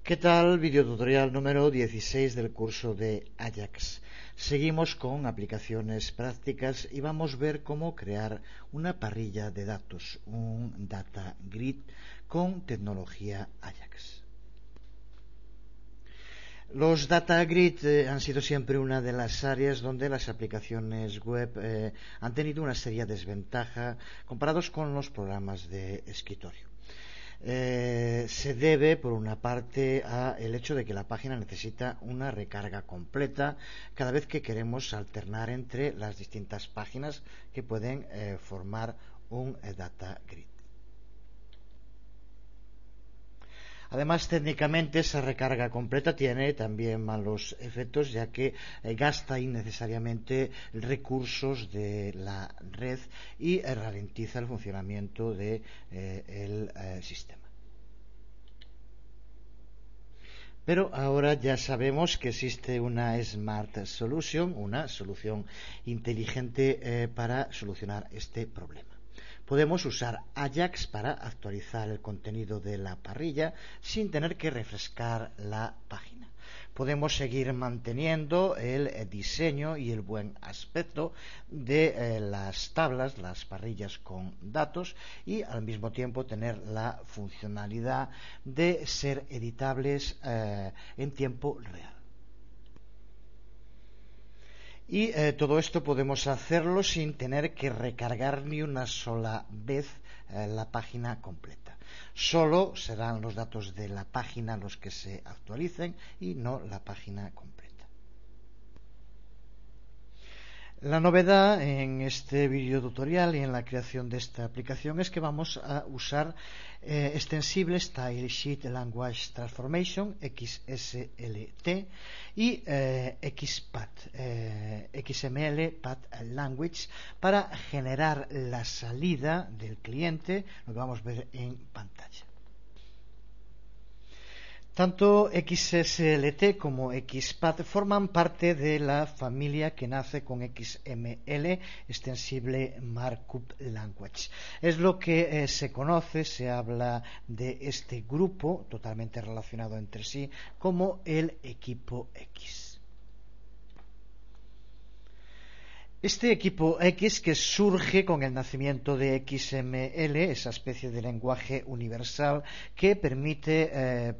¿Qué tal? Videotutorial número 16 del curso de Ajax. Seguimos con aplicaciones prácticas y vamos a ver cómo crear una parrilla de datos, un data grid con tecnología Ajax. Los data grid han sido siempre una de las áreas donde las aplicaciones web han tenido una seria desventaja comparados con los programas de escritorio. Se debe, por una parte, al hecho de que la página necesita una recarga completa cada vez que queremos alternar entre las distintas páginas que pueden formar un data grid. Además, técnicamente esa recarga completa tiene también malos efectos, ya que gasta innecesariamente recursos de la red y ralentiza el funcionamiento del sistema. Pero ahora ya sabemos que existe una Smart Solution, una solución inteligente para solucionar este problema. Podemos usar Ajax para actualizar el contenido de la parrilla sin tener que refrescar la página. Podemos seguir manteniendo el diseño y el buen aspecto de las tablas, las parrillas con datos, y al mismo tiempo tener la funcionalidad de ser editables en tiempo real. Y todo esto podemos hacerlo sin tener que recargar ni una sola vez la página completa. Solo serán los datos de la página los que se actualicen y no la página completa. La novedad en este video tutorial y en la creación de esta aplicación es que vamos a usar Extensible Style Sheet Language Transformation, XSLT, y XPath, XML Path Language, para generar la salida del cliente, lo que vamos a ver en pantalla. Tanto XSLT como XPath forman parte de la familia que nace con XML, Extensible Markup Language. Es lo que se conoce, se habla de este grupo totalmente relacionado entre sí como el equipo X. Este equipo X, que surge con el nacimiento de XML, esa especie de lenguaje universal que permite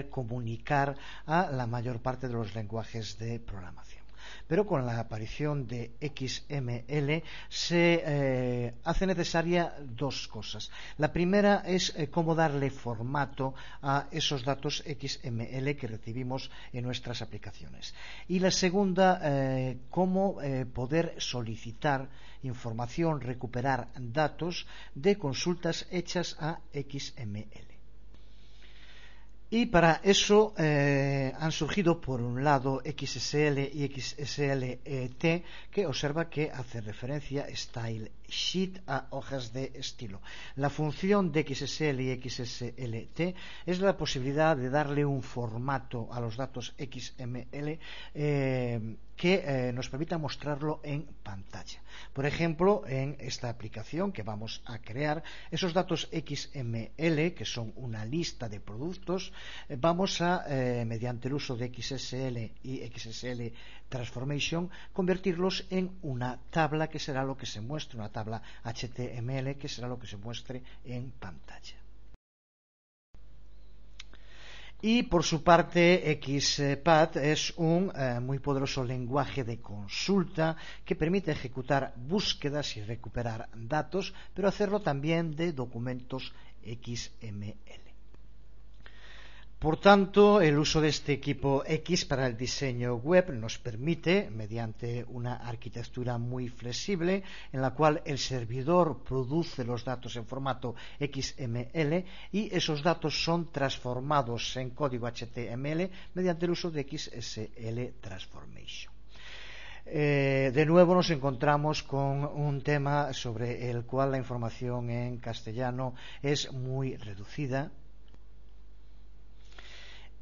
comunicar a la mayor parte de los lenguajes de programación. Pero con la aparición de XML se hace necesaria dos cosas. La primera es cómo darle formato a esos datos XML que recibimos en nuestras aplicaciones. Y la segunda, cómo poder solicitar información, recuperar datos de consultas hechas a XML. Y para eso han surgido, por un lado, XSL y XSLT, que observa que hace referencia Style Sheet a hojas de estilo. La función de XSL y XSLT es la posibilidad de darle un formato a los datos XML que nos permita mostrarlo en pantalla. Por ejemplo, en esta aplicación que vamos a crear, esos datos XML, que son una lista de productos, vamos a, mediante el uso de XSL y XSL Transformation, convertirlos en una tabla que será lo que se muestre, una tabla HTML que será lo que se muestre en pantalla. Y por su parte, XPath es un muy poderoso lenguaje de consulta que permite ejecutar búsquedas y recuperar datos, pero hacerlo también de documentos XML. Por tanto, el uso de este equipo X para el diseño web nos permite, mediante una arquitectura muy flexible, en la cual el servidor produce los datos en formato XML y esos datos son transformados en código HTML mediante el uso de XSL Transformation. De nuevo nos encontramos con un tema sobre el cual la información en castellano es muy reducida.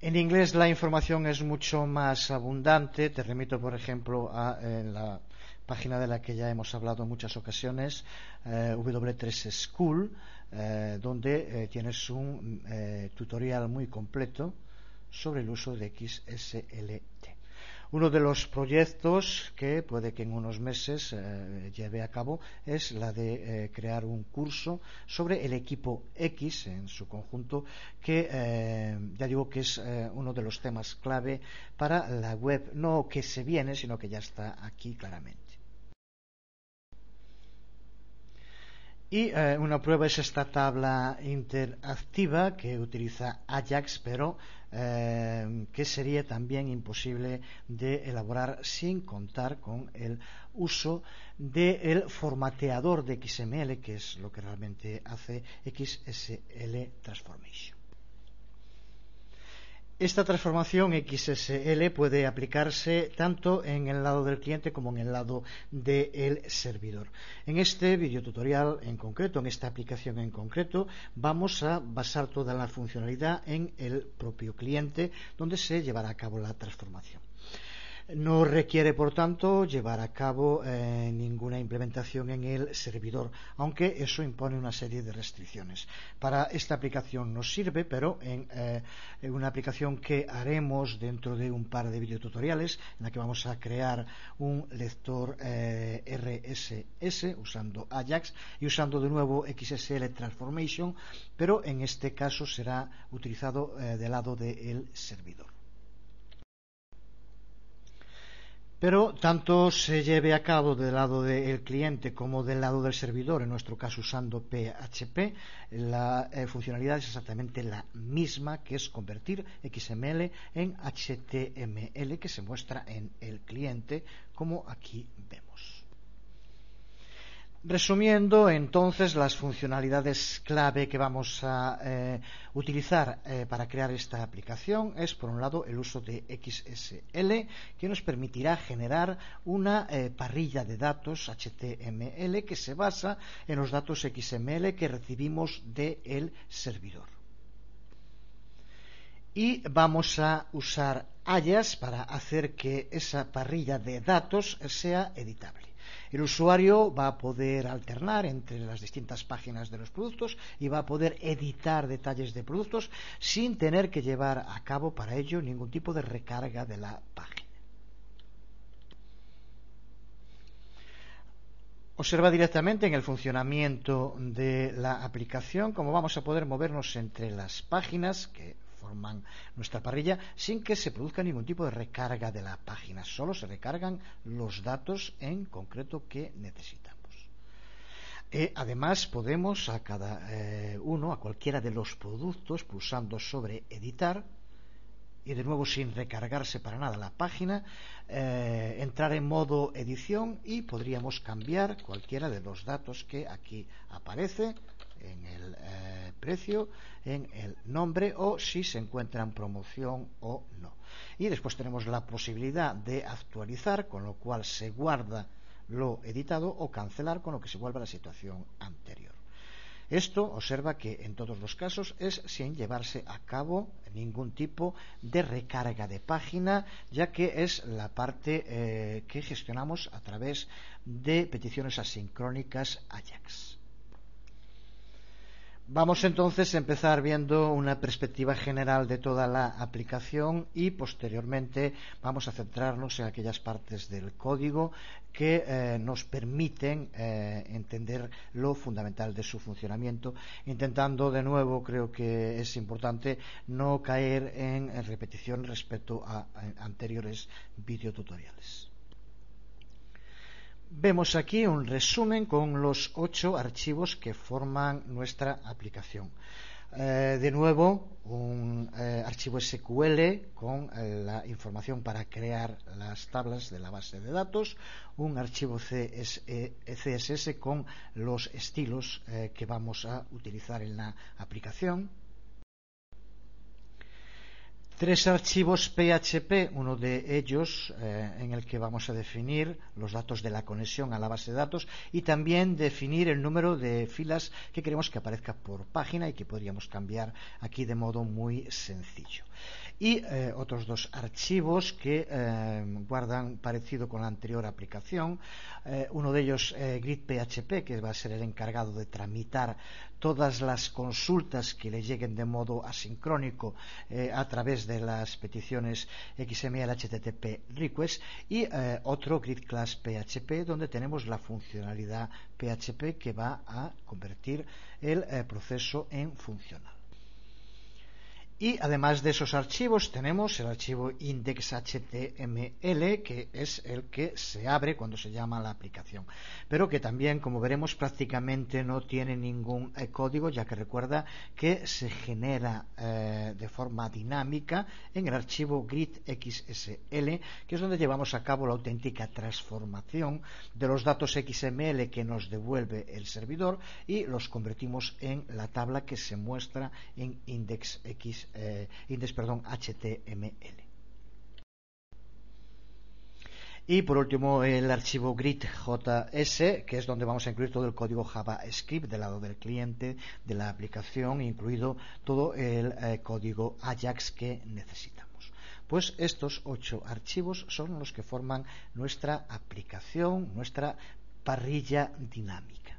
En inglés la información es mucho más abundante. Te remito, por ejemplo, a la página de la que ya hemos hablado en muchas ocasiones, W3 School, donde tienes un tutorial muy completo sobre el uso de XSLT. Uno de los proyectos que puede que en unos meses lleve a cabo es la de crear un curso sobre el equipo X en su conjunto, que ya digo que es uno de los temas clave para la web, no que se viene, sino que ya está aquí claramente. Y una prueba es esta tabla interactiva que utiliza Ajax, pero que sería también imposible de elaborar sin contar con el uso del formateador de XML, que es lo que realmente hace XSL Transformation. Esta transformación XSL puede aplicarse tanto en el lado del cliente como en el lado del servidor. En este videotutorial en concreto, en esta aplicación en concreto, vamos a basar toda la funcionalidad en el propio cliente, donde se llevará a cabo la transformación. No requiere, por tanto, llevar a cabo ninguna implementación en el servidor, aunque eso impone una serie de restricciones. Para esta aplicación nos sirve, pero en una aplicación que haremos dentro de un par de videotutoriales, en la que vamos a crear un lector RSS usando Ajax y usando de nuevo XSL Transformation, pero en este caso será utilizado del lado del servidor. Pero tanto se lleve a cabo del lado del cliente como del lado del servidor, en nuestro caso usando PHP, la funcionalidad es exactamente la misma, que es convertir XML en HTML, que se muestra en el cliente, como aquí vemos. Resumiendo, entonces, las funcionalidades clave que vamos a utilizar para crear esta aplicación es, por un lado, el uso de XSL, que nos permitirá generar una parrilla de datos HTML que se basa en los datos XML que recibimos del servidor. Y vamos a usar Ajax para hacer que esa parrilla de datos sea editable. El usuario va a poder alternar entre las distintas páginas de los productos y va a poder editar detalles de productos sin tener que llevar a cabo para ello ningún tipo de recarga de la página. Observa directamente en el funcionamiento de la aplicación cómo vamos a poder movernos entre las páginas que forman nuestra parrilla sin que se produzca ningún tipo de recarga de la página. Solo se recargan los datos en concreto que necesitamos. Además, podemos a cada a cualquiera de los productos, pulsando sobre editar, y de nuevo sin recargarse para nada la página, entrar en modo edición y podríamos cambiar cualquiera de los datos que aquí aparece en el precio, en el nombre o si se encuentra en promoción o no. Y después tenemos la posibilidad de actualizar, con lo cual se guarda lo editado, o cancelar, con lo que se vuelve a la situación anterior. Esto, observa que en todos los casos es sin llevarse a cabo ningún tipo de recarga de página, ya que es la parte que gestionamos a través de peticiones asincrónicas Ajax. Vamos entonces a empezar viendo una perspectiva general de toda la aplicación y posteriormente vamos a centrarnos en aquellas partes del código que nos permiten entender lo fundamental de su funcionamiento, intentando de nuevo, creo que es importante no caer en repetición respecto a anteriores videotutoriales. Vemos aquí un resumen con los 8 archivos que forman nuestra aplicación. De nuevo, un archivo SQL con la información para crear las tablas de la base de datos, un archivo CSS con los estilos que vamos a utilizar en la aplicación, 3 archivos PHP, uno de ellos en el que vamos a definir los datos de la conexión a la base de datos y también definir el número de filas que queremos que aparezca por página y que podríamos cambiar aquí de modo muy sencillo. y otros dos archivos que guardan parecido con la anterior aplicación. Uno de ellos, grid.php, que va a ser el encargado de tramitar todas las consultas que le lleguen de modo asincrónico a través de las peticiones XML HTTP request, y otro grid class PHP, donde tenemos la funcionalidad PHP que va a convertir el proceso en funcional. Y además de esos archivos tenemos el archivo index.html, que es el que se abre cuando se llama la aplicación, pero que también, como veremos, prácticamente no tiene ningún código, ya que recuerda que se genera de forma dinámica en el archivo grid.xsl, que es donde llevamos a cabo la auténtica transformación de los datos XML que nos devuelve el servidor y los convertimos en la tabla que se muestra en index.html. Y por último el archivo grid.js, que es donde vamos a incluir todo el código JavaScript del lado del cliente de la aplicación, incluido todo el código Ajax que necesitamos. Pues estos 8 archivos son los que forman nuestra aplicación, nuestra parrilla dinámica.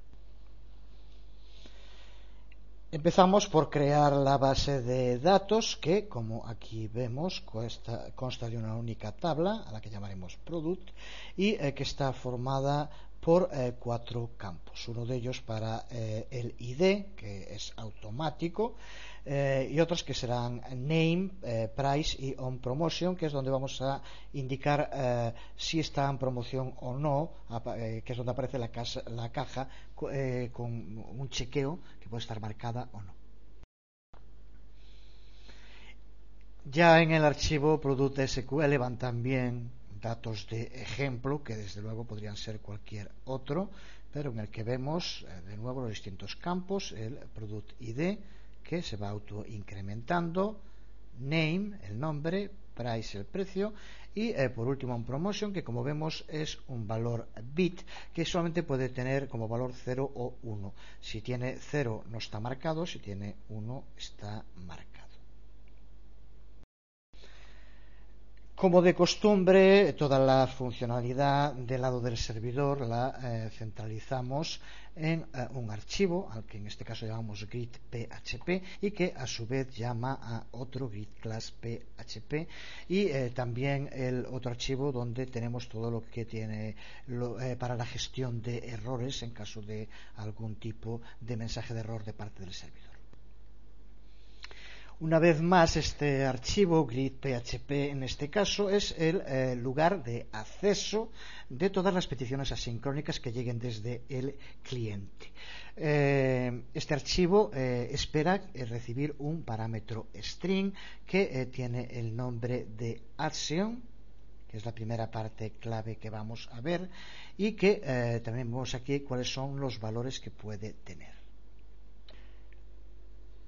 Empezamos por crear la base de datos que, como aquí vemos, consta de una única tabla a la que llamaremos product y que está formada por 4 campos. Uno de ellos para el ID, que es automático, y otros que serán name, price y on promotion, que es donde vamos a indicar si está en promoción o no, que es donde aparece la caja con un chequeo que puede estar marcada o no. Ya en el archivo product SQL van también datos de ejemplo, que desde luego podrían ser cualquier otro, pero en el que vemos de nuevo los distintos campos, el product ID, que se va autoincrementando, name, el nombre, price, el precio, y por último un promotion, que como vemos es un valor bit que solamente puede tener como valor 0 o 1. Si tiene 0 no está marcado, si tiene 1 está marcado. Como de costumbre, toda la funcionalidad del lado del servidor la centralizamos en un archivo, al que en este caso llamamos grid.php, y que a su vez llama a otro grid class PHP, y también el otro archivo donde tenemos todo lo que tiene para la gestión de errores en caso de algún tipo de mensaje de error de parte del servidor. Una vez más, este archivo grid.php en este caso es el lugar de acceso de todas las peticiones asincrónicas que lleguen desde el cliente. Este archivo espera recibir un parámetro string que tiene el nombre de action, que es la primera parte clave que vamos a ver, y que también vemos aquí cuáles son los valores que puede tener.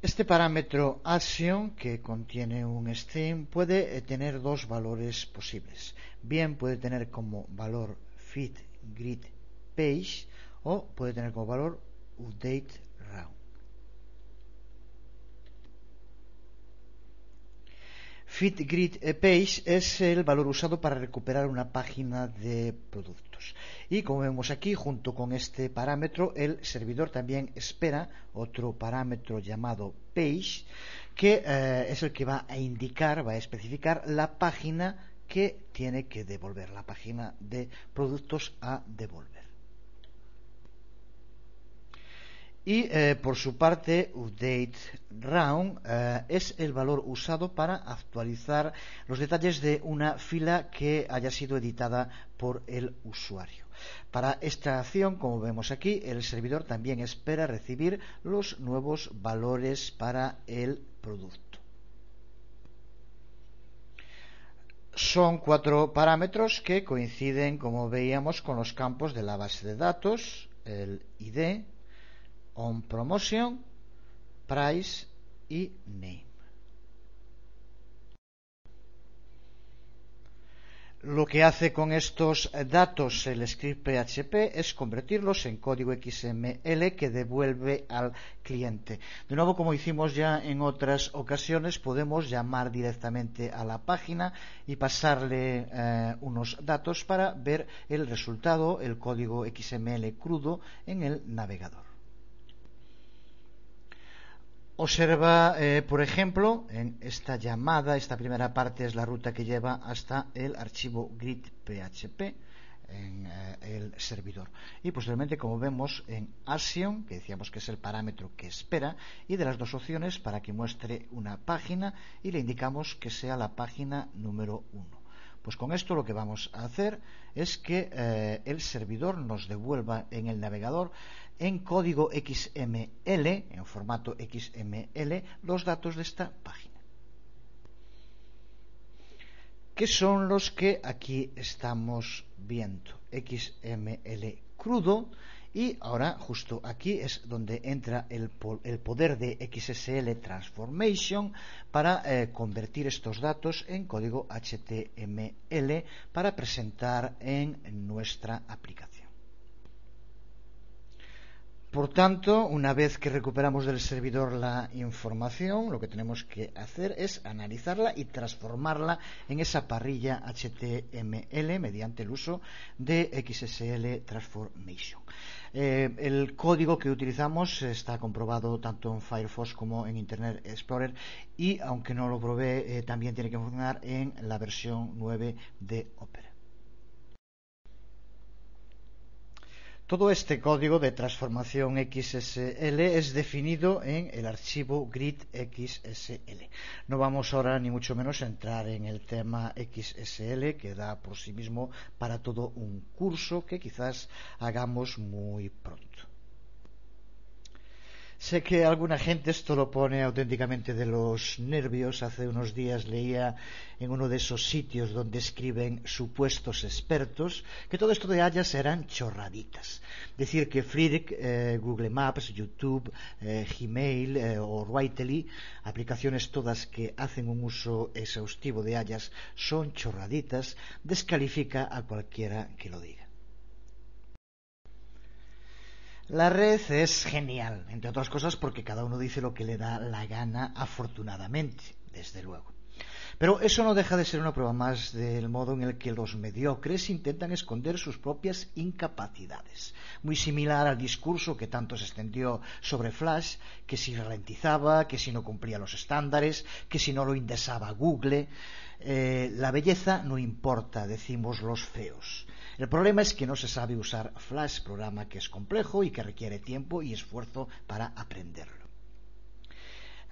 Este parámetro action, que contiene un string, puede tener dos valores posibles. Bien puede tener como valor fitGridPage o puede tener como valor updateRound. fitGridPage es el valor usado para recuperar una página de productos. Y como vemos aquí, junto con este parámetro, el servidor también espera otro parámetro llamado page, que es el que va a indicar, va a especificar la página que tiene que devolver, la página de productos a devolver. Y por su parte, updateRound es el valor usado para actualizar los detalles de una fila que haya sido editada por el usuario. Para esta acción, como vemos aquí, el servidor también espera recibir los nuevos valores para el producto. Son 4 parámetros que coinciden, como veíamos, con los campos de la base de datos, el ID, on promotion, price y name. Lo que hace con estos datos el script PHP es convertirlos en código XML que devuelve al cliente. De nuevo, como hicimos ya en otras ocasiones, podemos llamar directamente a la página y pasarle unos datos para ver el resultado, el código XML crudo en el navegador. Observa, por ejemplo, en esta llamada, esta primera parte es la ruta que lleva hasta el archivo grid.php en el servidor. Y posteriormente, como vemos en action, que decíamos que es el parámetro que espera, y de las dos opciones para que muestre una página y le indicamos que sea la página número 1. Pues con esto lo que vamos a hacer es que el servidor nos devuelva en el navegador en código XML, en formato XML, los datos de esta página, que son los que aquí estamos viendo, XML crudo. Y ahora justo aquí es donde entra el poder de XSL Transformation para convertir estos datos en código HTML para presentar en nuestra aplicación. Por tanto, una vez que recuperamos del servidor la información, lo que tenemos que hacer es analizarla y transformarla en esa parrilla HTML mediante el uso de XSL Transformation. El código que utilizamos está comprobado tanto en Firefox como en Internet Explorer y, aunque no lo probé, también tiene que funcionar en la versión 9 de Opera. Todo este código de transformación XSL es definido en el archivo grid.xsl. No vamos ahora ni mucho menos a entrar en el tema XSL, que da por sí mismo para todo un curso que quizás hagamos muy pronto. Sé que alguna gente esto lo pone auténticamente de los nervios. Hace unos días leía en uno de esos sitios donde escriben supuestos expertos que todo esto de Ajax eran chorraditas. Decir que Flickr, Google Maps, YouTube, Gmail o Writely, aplicaciones todas que hacen un uso exhaustivo de Ajax, son chorraditas, descalifica a cualquiera que lo diga. La red es genial, entre otras cosas porque cada uno dice lo que le da la gana, afortunadamente, desde luego. Pero eso no deja de ser una prueba más del modo en el que los mediocres intentan esconder sus propias incapacidades. Muy similar al discurso que tanto se extendió sobre Flash, que si ralentizaba, que si no cumplía los estándares, que si no lo indexaba Google. La belleza no importa, decimos los feos. El problema es que no se sabe usar Flash, programa que es complejo y que requiere tiempo y esfuerzo para aprenderlo.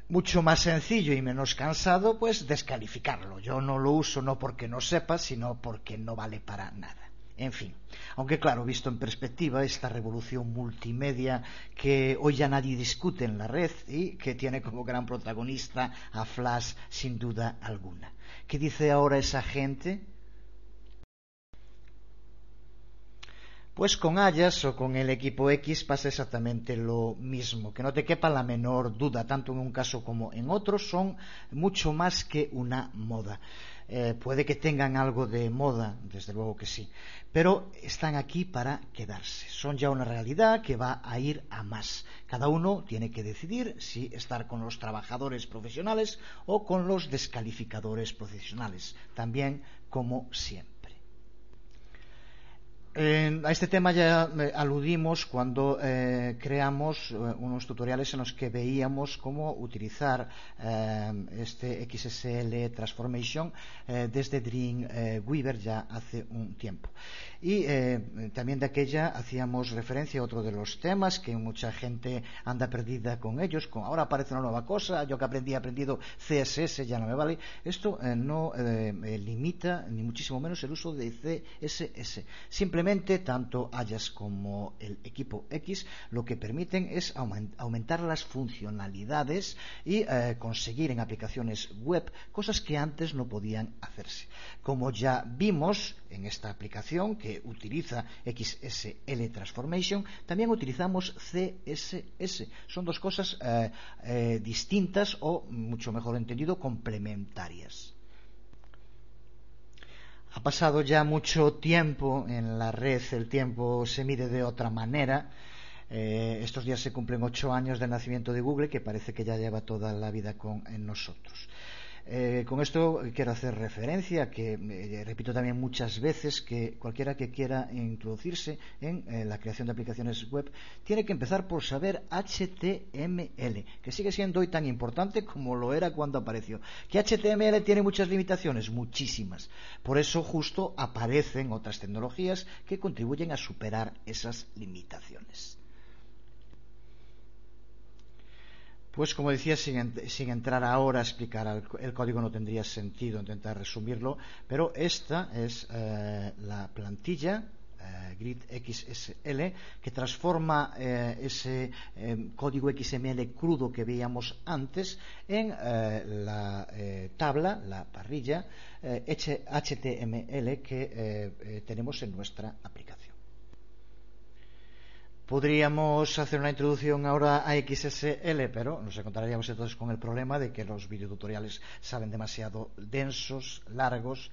Mucho más sencillo y menos cansado, pues descalificarlo. Yo no lo uso no porque no sepa, sino porque no vale para nada. En fin, aunque claro, visto en perspectiva, esta revolución multimedia que hoy ya nadie discute en la red y que tiene como gran protagonista a Flash sin duda alguna. ¿Qué dice ahora esa gente? Pues con Ajax o con el equipo X pasa exactamente lo mismo, que no te quepa la menor duda, tanto en un caso como en otro, son mucho más que una moda. Puede que tengan algo de moda, desde luego que sí, pero están aquí para quedarse. Son ya una realidad que va a ir a más. Cada uno tiene que decidir si estar con los trabajadores profesionales o con los descalificadores profesionales, también como siempre. A este tema ya aludimos cuando creamos unos tutoriales en los que veíamos cómo utilizar este XSL Transformation desde Dreamweaver ya hace un tiempo. Y también de aquella hacíamos referencia a otro de los temas que mucha gente anda perdida con ellos. Ahora aparece una nueva cosa, yo que he aprendido CSS, ya no me vale. Esto no limita ni muchísimo menos el uso de CSS. Simplemente tanto Ajax como el equipo X lo que permiten es aumentar las funcionalidades y conseguir en aplicaciones web cosas que antes no podían hacerse. Como ya vimos en esta aplicación que utiliza XSL Transformation, también utilizamos CSS. Son dos cosas distintas o, mucho mejor entendido, complementarias. Ha pasado ya mucho tiempo en la red, el tiempo se mide de otra manera. Estos días se cumplen 8 años del nacimiento de Google, que parece que ya lleva toda la vida en nosotros. Con esto quiero hacer referencia que repito también muchas veces que cualquiera que quiera introducirse en la creación de aplicaciones web tiene que empezar por saber HTML, que sigue siendo hoy tan importante como lo era cuando apareció. ¿Que HTML tiene muchas limitaciones? Muchísimas. Por eso justo aparecen otras tecnologías que contribuyen a superar esas limitaciones. Pues como decía, sin entrar ahora a explicar el código, no tendría sentido intentar resumirlo, pero esta es la plantilla Grid XSL que transforma ese código XML crudo que veíamos antes en la tabla, la parrilla HTML que tenemos en nuestra aplicación. Podríamos hacer una introducción ahora a XSL, pero nos encontraríamos entonces con el problema de que los videotutoriales salen demasiado densos, largos,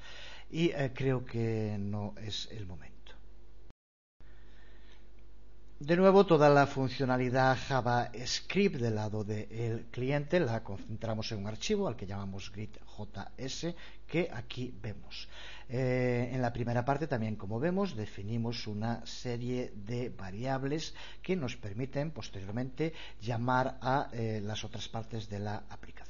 y creo que no es el momento. De nuevo, toda la funcionalidad JavaScript del lado del cliente la concentramos en un archivo al que llamamos grid.js, que aquí vemos. En la primera parte también, como vemos, definimos una serie de variables que nos permiten posteriormente llamar a las otras partes de la aplicación.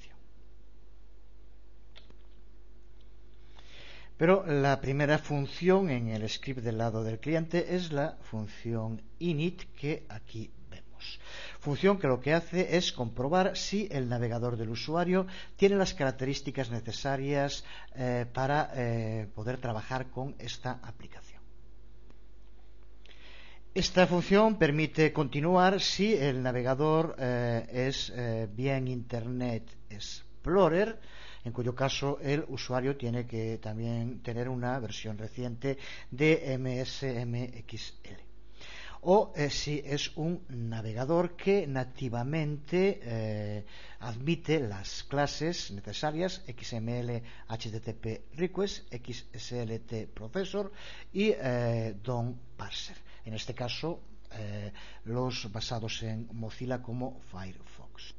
Pero la primera función en el script del lado del cliente es la función init, que aquí vemos. Función que lo que hace es comprobar si el navegador del usuario tiene las características necesarias para poder trabajar con esta aplicación. Esta función permite continuar si el navegador es bien Internet Explorer, en cuyo caso el usuario tiene que también tener una versión reciente de MSMXL. O si es un navegador que nativamente admite las clases necesarias XML HTTP Request, XSLT Processor y DOM Parser. En este caso, los basados en Mozilla como Firefox.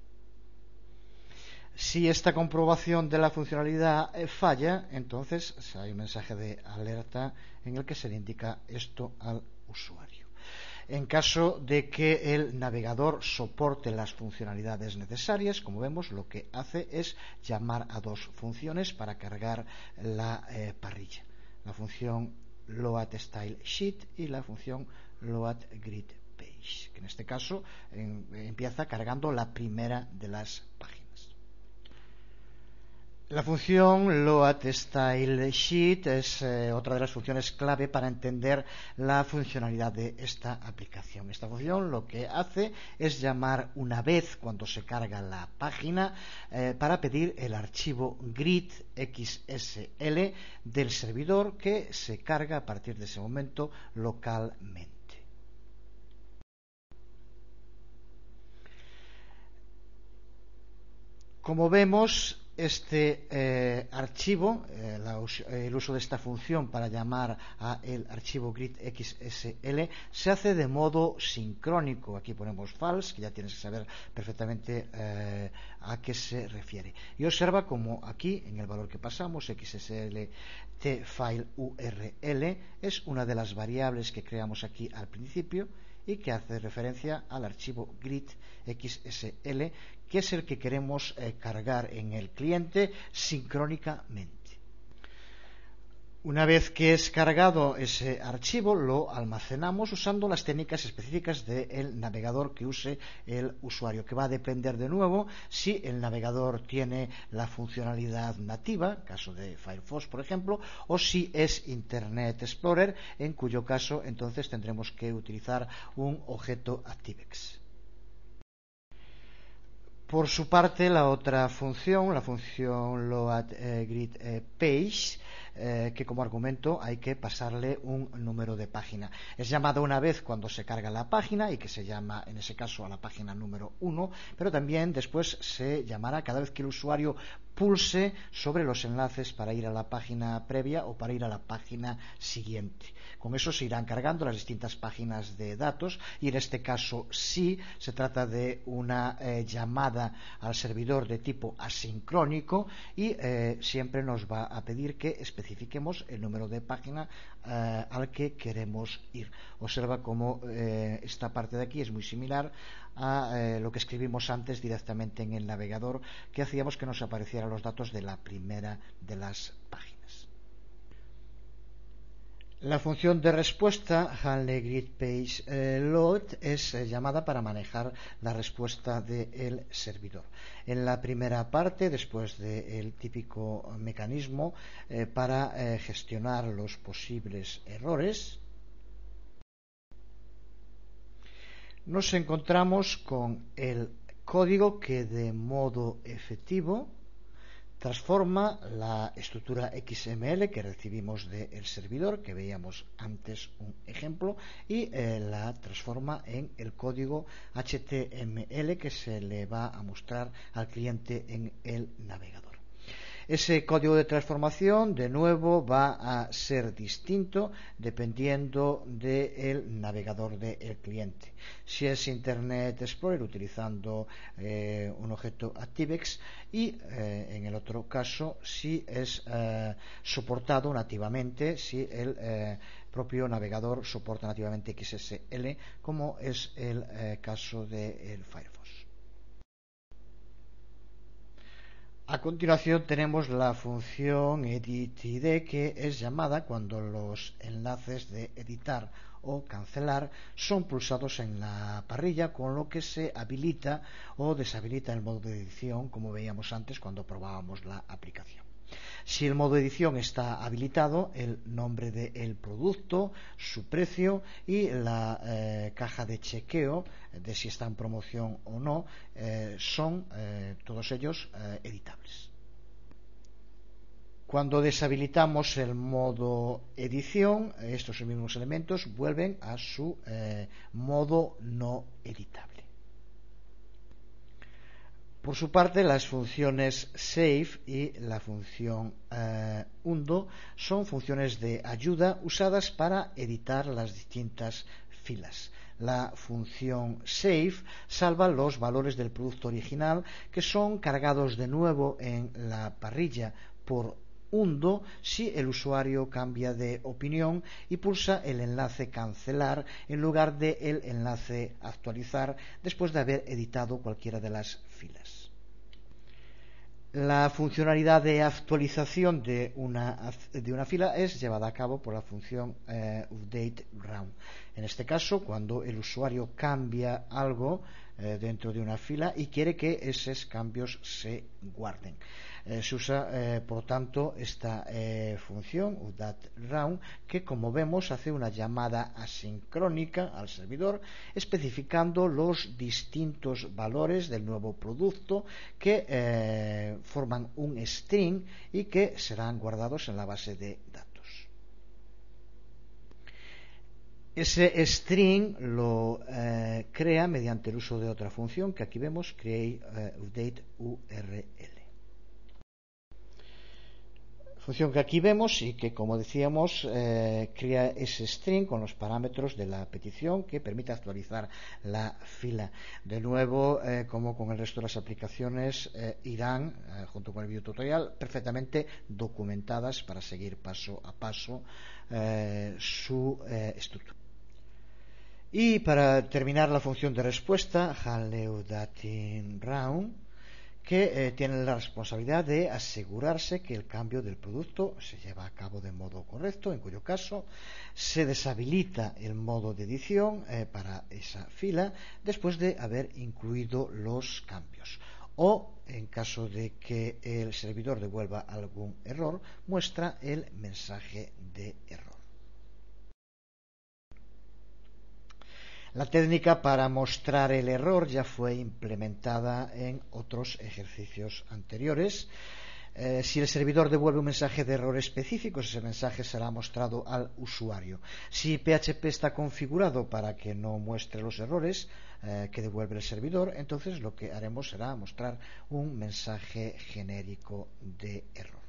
Si esta comprobación de la funcionalidad falla, entonces hay un mensaje de alerta en el que se le indica esto al usuario. En caso de que el navegador soporte las funcionalidades necesarias, como vemos, lo que hace es llamar a dos funciones para cargar la parrilla. La función loadStyleSheet y la función loadGridPage, que en este caso empieza cargando la primera de las páginas. La función loadStyleSheet es otra de las funciones clave para entender la funcionalidad de esta aplicación. Esta función lo que hace es llamar una vez cuando se carga la página para pedir el archivo grid XSL del servidor, que se carga a partir de ese momento localmente. Como vemos, este archivo, el uso de esta función para llamar a el archivo grid XSL se hace de modo sincrónico. Aquí ponemos false, que ya tienes que saber perfectamente a qué se refiere. Y observa como aquí, en el valor que pasamos, XSLT file URL, es una de las variables que creamos aquí al principio y que hace referencia al archivo grid XSL, que es el que queremos cargar en el cliente sincrónicamente. Una vez que es cargado ese archivo, lo almacenamos usando las técnicas específicas del navegador que use el usuario, que va a depender de nuevo si el navegador tiene la funcionalidad nativa, caso de Firefox por ejemplo, o si es Internet Explorer, en cuyo caso entonces tendremos que utilizar un objeto ActiveX. Por su parte, la otra función, la función loadGridPage, que como argumento hay que pasarle un número de página. Es llamada una vez cuando se carga la página y que se llama en ese caso a la página número 1, pero también después se llamará cada vez que el usuario pulse sobre los enlaces para ir a la página previa o para ir a la página siguiente. Con eso se irán cargando las distintas páginas de datos y en este caso sí se trata de una llamada al servidor de tipo asincrónico y siempre nos va a pedir que especifiquemos el número de página al que queremos ir. Observa cómo esta parte de aquí es muy similar a lo que escribimos antes directamente en el navegador, que hacíamos que nos aparecieran los datos de la primera de las páginas. La función de respuesta handle grid page load es llamada para manejar la respuesta del servidor. En la primera parte, después del típico mecanismo para gestionar los posibles errores, nos encontramos con el código que de modo efectivo transforma la estructura XML que recibimos del servidor, que veíamos antes un ejemplo, y la transforma en el código HTML que se le va a mostrar al cliente en el navegador. Ese código de transformación, de nuevo, va a ser distinto dependiendo del navegador del cliente. Si es Internet Explorer utilizando un objeto ActiveX y en el otro caso si es soportado nativamente, si el propio navegador soporta nativamente XSL, como es el caso del Firefox. A continuación tenemos la función edit.id, que es llamada cuando los enlaces de editar o cancelar son pulsados en la parrilla, con lo que se habilita o deshabilita el modo de edición, como veíamos antes cuando probábamos la aplicación. Si el modo edición está habilitado, el nombre del producto, su precio y la caja de chequeo de si está en promoción o no son todos ellos editables. Cuando deshabilitamos el modo edición, estos mismos elementos vuelven a su modo no editable. Por su parte, las funciones save y la función undo son funciones de ayuda usadas para editar las distintas filas. La función save salva los valores del producto original, que son cargados de nuevo en la parrilla por undo si el usuario cambia de opinión y pulsa el enlace cancelar en lugar de el enlace actualizar después de haber editado cualquiera de las filas. La funcionalidad de actualización de una fila es llevada a cabo por la función update round. En este caso, cuando el usuario cambia algo dentro de una fila y quiere que esos cambios se guarden. Se usa, por tanto, esta función updateRound, que, como vemos, hace una llamada asincrónica al servidor especificando los distintos valores del nuevo producto que forman un string y que serán guardados en la base de datos. Ese string lo crea mediante el uso de otra función que aquí vemos, createUpdateURL. Función que aquí vemos y que, como decíamos, crea ese string con los parámetros de la petición que permite actualizar la fila. De nuevo, como con el resto de las aplicaciones, irán, junto con el video tutorial, perfectamente documentadas para seguir paso a paso su estructura. Y para terminar, la función de respuesta, handleUpdateRound, que tiene la responsabilidad de asegurarse que el cambio del producto se lleva a cabo de modo correcto, en cuyo caso se deshabilita el modo de edición para esa fila después de haber incluido los cambios. O, en caso de que el servidor devuelva algún error, muestra el mensaje de error. La técnica para mostrar el error ya fue implementada en otros ejercicios anteriores. Si el servidor devuelve un mensaje de error específico, ese mensaje será mostrado al usuario. Si PHP está configurado para que no muestre los errores que devuelve el servidor, entonces lo que haremos será mostrar un mensaje genérico de error.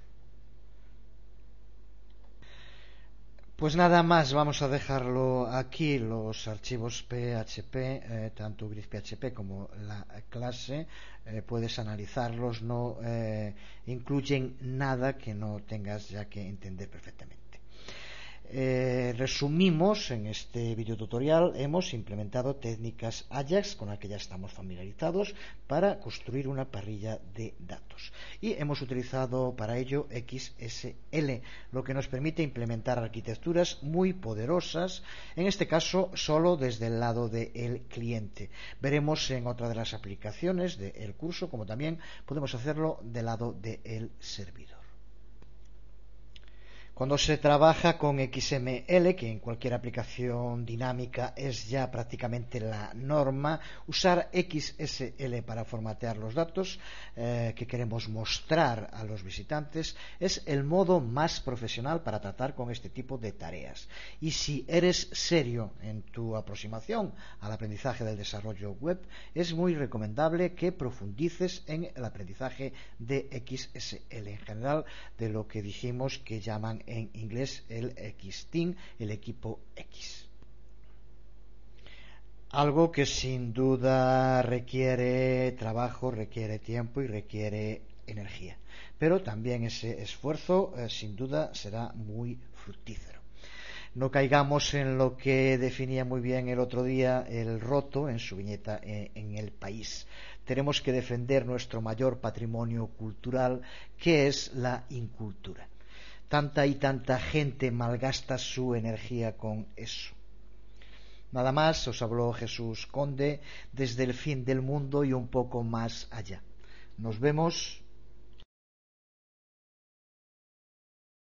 Pues nada más, vamos a dejarlo aquí. Los archivos PHP, tanto grid.php como la clase, puedes analizarlos, no incluyen nada que no tengas ya que entender perfectamente. Resumimos, en este video tutorial hemos implementado técnicas Ajax con las que ya estamos familiarizados para construir una parrilla de datos, y hemos utilizado para ello XSL, lo que nos permite implementar arquitecturas muy poderosas, en este caso solo desde el lado del cliente. Veremos en otra de las aplicaciones del curso como también podemos hacerlo del lado del servidor. Cuando se trabaja con XML, que en cualquier aplicación dinámica es ya prácticamente la norma, usar XSL para formatear los datos que queremos mostrar a los visitantes es el modo más profesional para tratar con este tipo de tareas. Y si eres serio en tu aproximación al aprendizaje del desarrollo web, es muy recomendable que profundices en el aprendizaje de XSL, en general de lo que dijimos que llaman en inglés el X-Team, el equipo X. Algo que sin duda requiere trabajo, requiere tiempo y requiere energía, pero también ese esfuerzo sin duda será muy fructífero. No caigamos en lo que definía muy bien el otro día el Roto en su viñeta en El País. Tenemos que defender nuestro mayor patrimonio cultural, que es la incultura. Tanta y tanta gente malgasta su energía con eso. Nada más, os habló Jesús Conde desde el fin del mundo y un poco más allá. Nos vemos